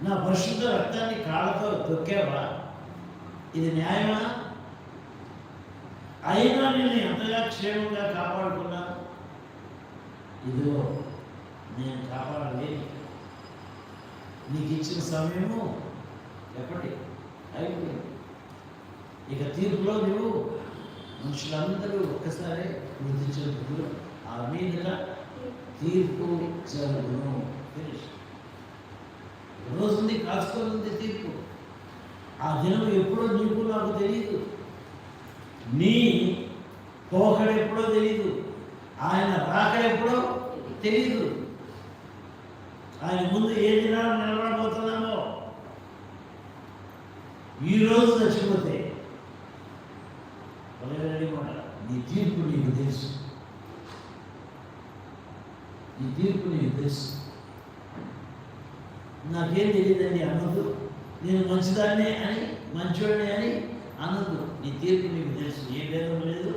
నా పరిశుద్ధ రక్తాన్ని కాళ్ళతో తొక్కావా? ఇది న్యాయమా? అయినా నేను ఎంతగా క్షేమంగా కాపాడుకున్నాను. ఇదిగో నేను కాపాడలేను. నీకు ఇచ్చిన సమయము ఎప్పటి అయిపోయింది. ఇక తీర్పులో నువ్వు మనుషులందరూ ఒక్కసారి గుర్తించినప్పుడు ఆ మీదుగా తీర్పు జరుగును. రోజుంది, కాచుకోనుంది తీర్పు. ఆ దినం ఎప్పుడో నీకు నాకు తెలియదు. నీ పోకడ ఎప్పుడో తెలియదు. ఆయన రాక ఎప్పుడో తెలియదు. ఆయన ముందు ఏ దినాలు నిలబడబోతున్నామో. ఈరోజు చచ్చిపోతే నీ తీర్పు నీకు తెలుసు. నీ తీర్పు నీకు తెలుసు. నాకేం తెలియదండి అన్నదు. నేను మంచిదాన్ని అని, మంచివాడిని అని అన్నదు. నీ తీర్పు నీకు తెలుసు. ఏ భేదం లేదు.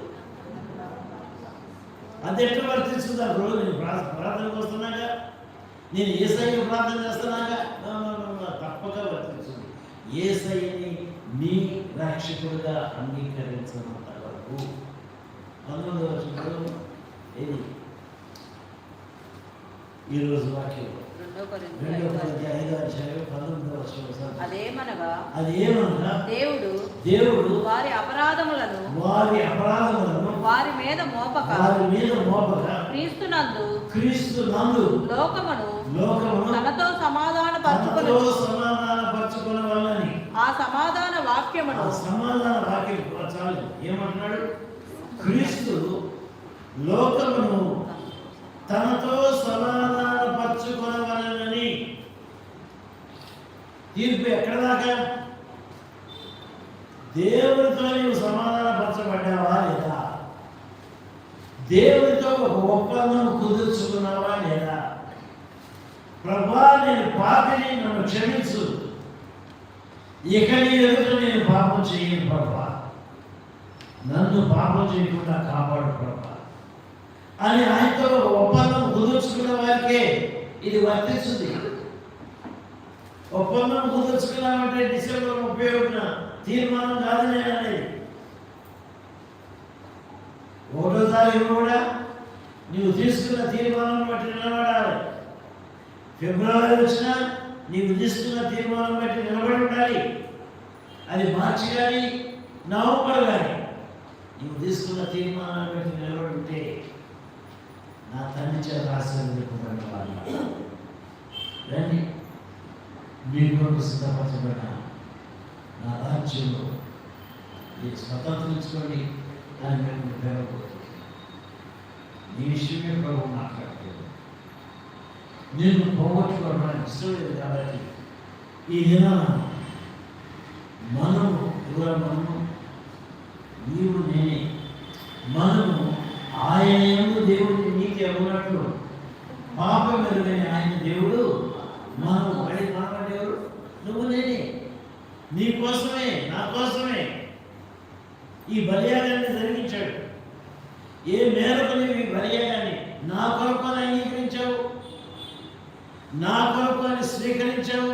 అది ఎట్లా వర్తిస్తుందా? రోజు నేను ప్రార్థనకు వస్తున్నాగా, నేను ఏసయ్య ప్రార్థన చేస్తున్నాగా, తప్పక వర్తిస్తుంది. ఏసయ్యని నీ రక్షకుడుగా అంగీకరించినంత వరకు. 19వ వచనంలో ఏది ఈరోజు వాక్యం అదేమనగా దేవుడు వారి అపరాధములను వారి మీద మోపక క్రీస్తునందు లోకమును తనతో సమాధాన పరచుకుని వల్లని ఆ సమాధాన వాక్యమును చాలు. ఏమంటున్నాడు? క్రీస్తు లోకమును తనతో సమాధానపరచుకొనవలెనని. తీర్పు ఎక్కడ దాకా? దేవుడితో నీవు సమాధానపరచబడ్డావా లేదా? దేవుడితో ఒక ఒప్పందం కుదుర్చుకున్నావా లేదా? ప్రభా, నేను పాపిని, నన్ను క్షమించు. ఇక నీ ఎదుట నేను పాపం చేయను ప్రభా, నన్ను పాపం చేయకుండా కాపాడు ప్రభా అని ఆయనతో ఒప్పందం కుదుర్చుకున్న వారికే ఇది వర్తిస్తుంది. ఒప్పందం కుదుర్చుకున్నామంటే డిసెంబర్ 31న తీర్మానం కాదు నేను అనేది. 1వ తారీఖు కూడా నీవు తీసుకున్న తీర్మానం బట్టి నిలబడాలి. ఫిబ్రవరి వచ్చినా నీవు తీసుకున్న తీర్మానం బట్టి నిలబడి ఉండాలి. అది మార్చి కానీ నవంబర్ కానీ నీవు తీసుకున్న తీర్మానాన్ని బట్టి నిలబడి ఉంటే నా తండ్రి చేత ఆశీర్వదింపబడిన వాళ్ళు రండి, మీ కొరకు సిద్ధపరచబడిన నా రాజ్యంలో మీరు స్వతంత్రించుకోండి అని మేము పేరబోతుంది. నీ విషయమే ప్రభు మాట్లాడలేదు. నేను పోగొట్టుకోవడానికి ఇష్టం లేదు. కాబట్టి ఈ దినాన మనము నీవు నేనే మనము ఆయన యందు దేవుడికి నీతి అవ్వనట్లు పాపం మెరుగైన ఆయన దేవుడు మనము దేవుడు నువ్వు నేనే. నీ కోసమే, నా కోసమే ఈ బలియాగాన్ని జరిగించాడు. ఏ మేరకు నీవు ఈ బలియాగాన్ని నా కొరకు అని అంగీకరించావు, నా కొరకు అని స్వీకరించావు.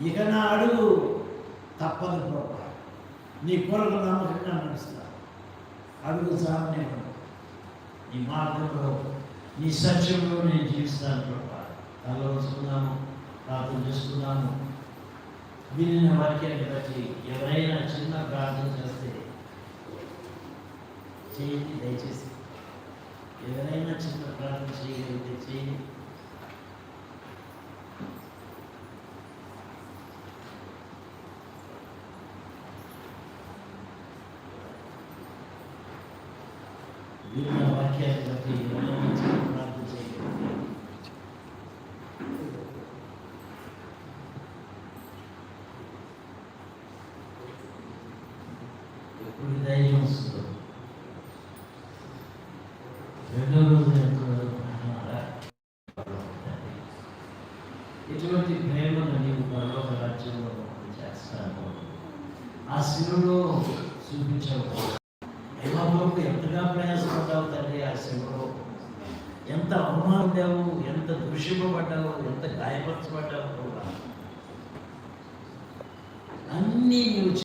ఇక నా అడుగు తప్పదు ప్రభు, నీ కొరకు నమ్మకంగా నడుస్తా. అడుగు సాధనే నీ మార్గంలో, నీ సత్యంలో నేను జీవిస్తాను ప్రభు. తలలో వస్తున్నాము, ప్రార్థన చేసుకున్నాము. వినిన వాక్యాన్ని బట్టి ఎవరైనా చిన్న ప్రార్థన చేస్తే చేయండి దయచేసి. ఎవరైనా చిన్న ప్రార్థన చేయగలిగితే చేయండి. విన్న వాక్యాన్ని బట్టి ఎవరైనా చిన్న ప్రార్థన చేయగలిగితే ఎప్పుడు ధైర్యం వస్తుందో. రెండో రోజు ఎటువంటి ప్రేమను నీవు పరలోక రాజ్యంలో చేస్తాను ఆ శిలువలో చూపించవు. ఎంతగా ప్రయాసపడ్డావు తండ్రి. ఆ శిలువలో ఎంత అవమానపడ్డావు, ఎంత దూషింపబడ్డావు, ఎంత గాయపరచబడ్డావు కూడా అన్నీ నువ్వు